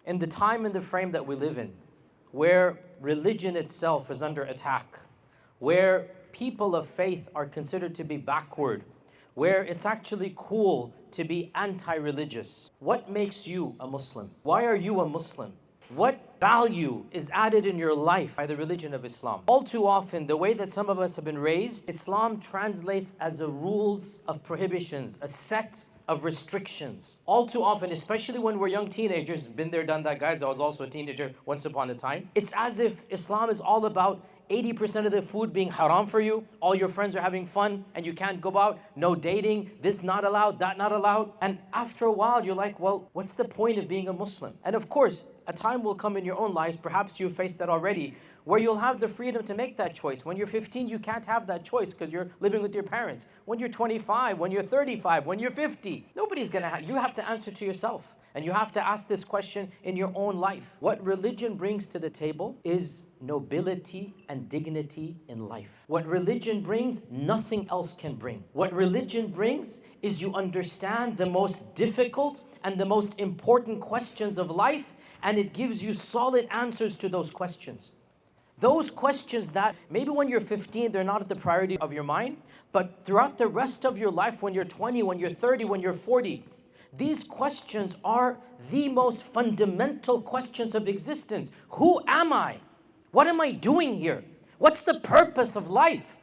In the time and the frame that we live in, where religion itself is under attack, where people of faith are considered to be backward, where it's actually cool to be anti-religious, what makes you a Muslim? Why are you a Muslim? What value is added in your life by the religion of Islam? All too often, the way that some of us have been raised, Islam translates as a rules of prohibitions, a set of restrictions. All too often, especially when we're young teenagers, been there, done that, guys. I was also a teenager once upon a time. It's as if Islam is all about 80% of the food being haram for you. All your friends are having fun and you can't go out. No dating, this not allowed, that not allowed. And after a while, you're like, well, what's the point of being a Muslim? And of course, a time will come in your own lives, perhaps you've faced that already, where you'll have the freedom to make that choice. When you're 15, you can't have that choice because you're living with your parents. When you're 25, when you're 35, when you're 50, nobody's gonna have, you have to answer to yourself. And you have to ask this question in your own life. What religion brings to the table is nobility and dignity in life. What religion brings, nothing else can bring. What religion brings is you understand the most difficult and the most important questions of life, and it gives you solid answers to those questions. Those questions that maybe when you're 15, they're not at the priority of your mind, but throughout the rest of your life, when you're 20, when you're 30, when you're 40, these questions are the most fundamental questions of existence. Who am I? What am I doing here? What's the purpose of life?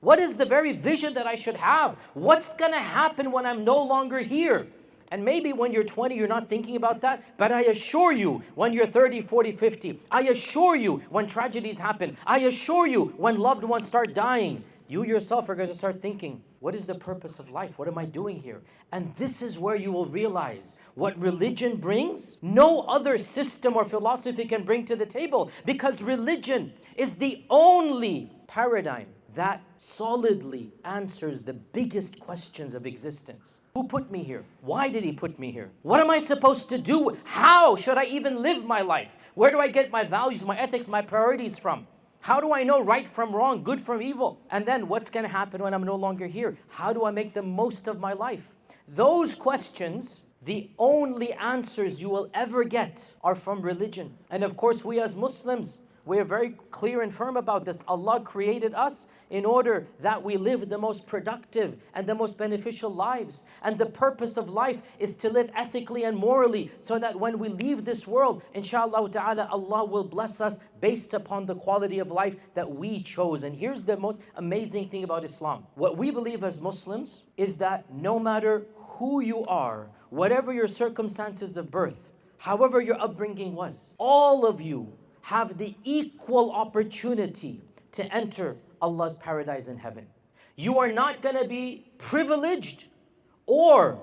What is the very vision that I should have? What's going to happen when I'm no longer here? And maybe when you're 20, you're not thinking about that. But I assure you, when you're 30, 40, 50, I assure you, when tragedies happen, I assure you, when loved ones start dying, you yourself are going to start thinking, what is the purpose of life? What am I doing here? And this is where you will realize what religion brings, no other system or philosophy can bring to the table, because religion is the only paradigm that solidly answers the biggest questions of existence. Who put me here? Why did he put me here? What am I supposed to do? How should I even live my life? Where do I get my values, my ethics, my priorities from? How do I know right from wrong, good from evil? And then what's going to happen when I'm no longer here? How do I make the most of my life? Those questions, the only answers you will ever get are from religion. And of course, we as Muslims, we are very clear and firm about this. Allah created us in order that we live the most productive and the most beneficial lives. And the purpose of life is to live ethically and morally, so that when we leave this world, inshallah ta'ala, Allah will bless us based upon the quality of life that we chose. And here's the most amazing thing about Islam. What we believe as Muslims is that no matter who you are, whatever your circumstances of birth, however your upbringing was, all of you have the equal opportunity to enter Allah's paradise in heaven. You are not going to be privileged or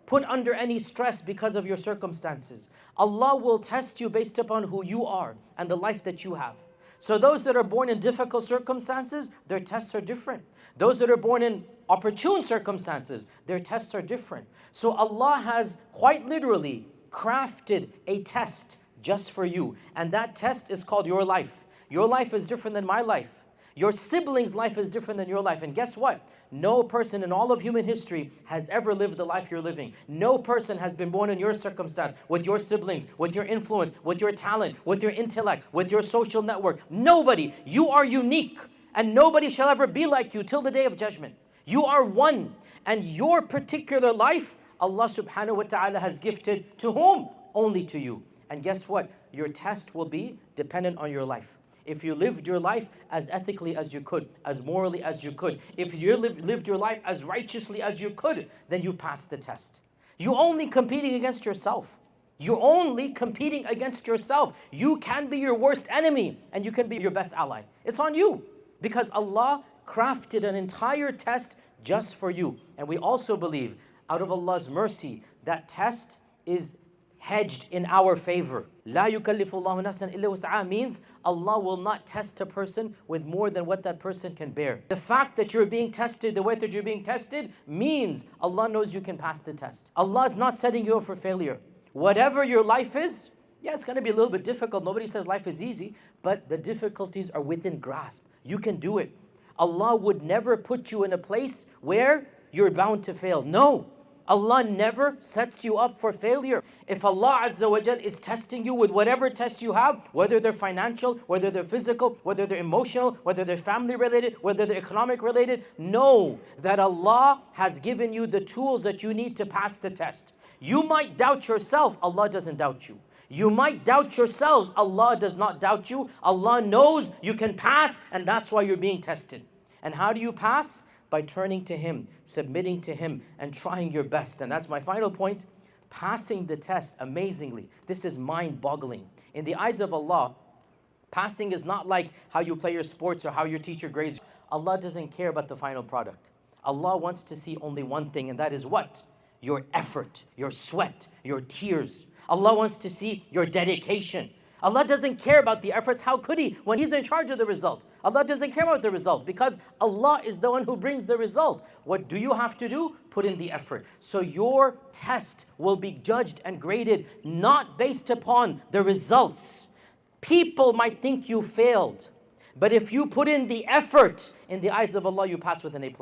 put under any stress because of your circumstances. Allah will test you based upon who you are and the life that you have. So those that are born in difficult circumstances, their tests are different. Those that are born in opportune circumstances, their tests are different. So Allah has quite literally crafted a test just for you. And that test is called your life. Your life is different than my life. Your sibling's life is different than your life. And guess what? No person in all of human history has ever lived the life you're living. No person has been born in your circumstance, with your siblings, with your influence, with your talent, with your intellect, with your social network. Nobody. You are unique. And nobody shall ever be like you till the day of judgment. You are one. And your particular life, Allah subhanahu wa ta'ala has gifted to whom? Only to you. And guess what? Your test will be dependent on your life. If you lived your life as ethically as you could, as morally as you could, if you lived your life as righteously as you could, then you passed the test. You're only competing against yourself. You're only competing against yourself. You can be your worst enemy and you can be your best ally. It's on you, because Allah crafted an entire test just for you. And we also believe, out of Allah's mercy, that test is hedged in our favor. La yukallifullahu nafsan illa wus'aha means Allah will not test a person with more than what that person can bear. The fact that you're being tested the way that you're being tested means Allah knows you can pass the test. Allah is not setting you up for failure. Whatever your life is, yeah, it's going to be a little bit difficult. Nobody says life is easy, but the difficulties are within grasp. You can do it. Allah would never put you in a place where you're bound to fail. No. Allah never sets you up for failure. If Allah Azza wa Jal is testing you with whatever tests you have, whether they're financial, whether they're physical, whether they're emotional, whether they're family related, whether they're economic related, know that Allah has given you the tools that you need to pass the test. You might doubt yourself, Allah doesn't doubt you. You might doubt yourselves, Allah does not doubt you. Allah knows you can pass, and that's why you're being tested. And how do you pass? By turning to Him, submitting to Him, and trying your best. And that's my final point. Passing the test, amazingly, this is mind-boggling. In the eyes of Allah, passing is not like how you play your sports or how your teacher grades. Allah doesn't care about the final product. Allah wants to see only one thing, and that is what? Your effort, your sweat, your tears. Allah wants to see your dedication. Allah doesn't care about the efforts. How could He when He's in charge of the result? Allah doesn't care about the result because Allah is the one who brings the result. What do you have to do? Put in the effort. So your test will be judged and graded not based upon the results. People might think you failed, but if you put in the effort, in the eyes of Allah, you pass with an A+.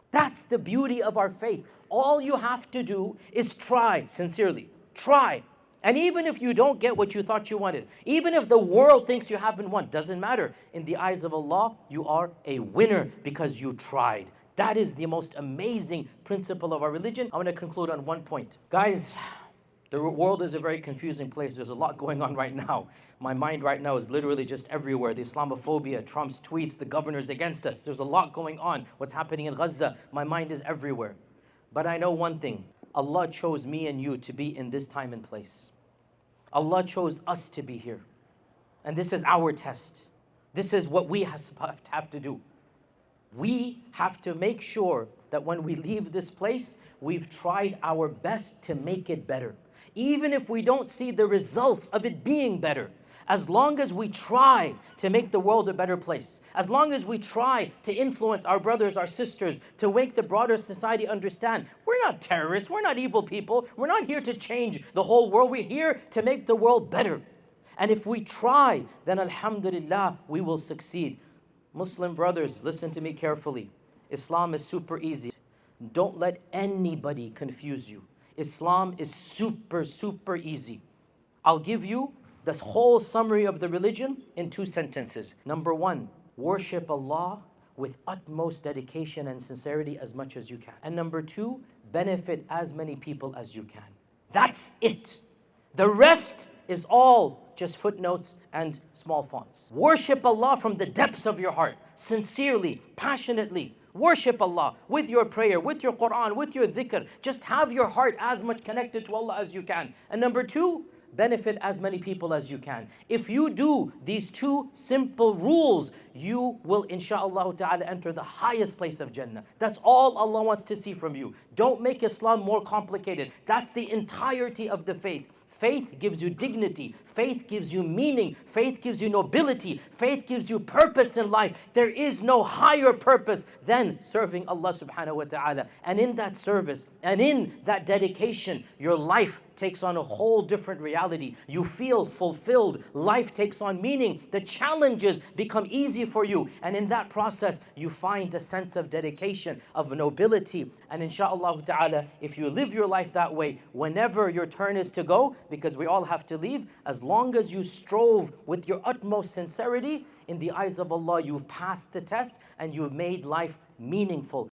That's the beauty of our faith. All you have to do is try sincerely. Try. And even if you don't get what you thought you wanted, even if the world thinks you haven't won, doesn't matter. In the eyes of Allah, you are a winner because you tried. That is the most amazing principle of our religion. I want to conclude on one point. Guys, the world is a very confusing place. There's a lot going on right now. My mind right now is literally just everywhere. The Islamophobia, Trump's tweets, the governors against us. There's a lot going on. What's happening in Gaza. My mind is everywhere. But I know one thing. Allah chose me and you to be in this time and place. Allah chose us to be here. And this is our test. This is what we have to do. We have to make sure that when we leave this place, we've tried our best to make it better. Even if we don't see the results of it being better, as long as we try to make the world a better place, as long as we try to influence our brothers, our sisters, to make the broader society understand, we're not terrorists, we're not evil people, we're not here to change the whole world, we're here to make the world better. And if we try, then alhamdulillah, we will succeed. Muslim brothers, listen to me carefully. Islam is super easy. Don't let anybody confuse you. Islam is super, super easy. I'll give you the whole summary of the religion in 2 sentences. Number 1, worship Allah with utmost dedication and sincerity as much as you can. And number 2, benefit as many people as you can. That's it. The rest is all just footnotes and small fonts. Worship Allah from the depths of your heart, sincerely, passionately. Worship Allah with your prayer, with your Qur'an, with your dhikr. Just have your heart as much connected to Allah as you can. And number 2, benefit as many people as you can. If you do these 2 simple rules, you will insha'Allah ta'ala enter the highest place of Jannah. That's all Allah wants to see from you. Don't make Islam more complicated. That's the entirety of the faith. Faith gives you dignity. Faith gives you meaning. Faith gives you nobility. Faith gives you purpose in life. There is no higher purpose than serving Allah subhanahu wa ta'ala. And in that service and in that dedication, your life takes on a whole different reality. You feel fulfilled. Life takes on meaning. The challenges become easy for you. And in that process, you find a sense of dedication, of nobility. And insha'Allah ta'ala, if you live your life that way, whenever your turn is to go, because we all have to leave, as long as you strove with your utmost sincerity, in the eyes of Allah, you've passed the test and you've made life meaningful.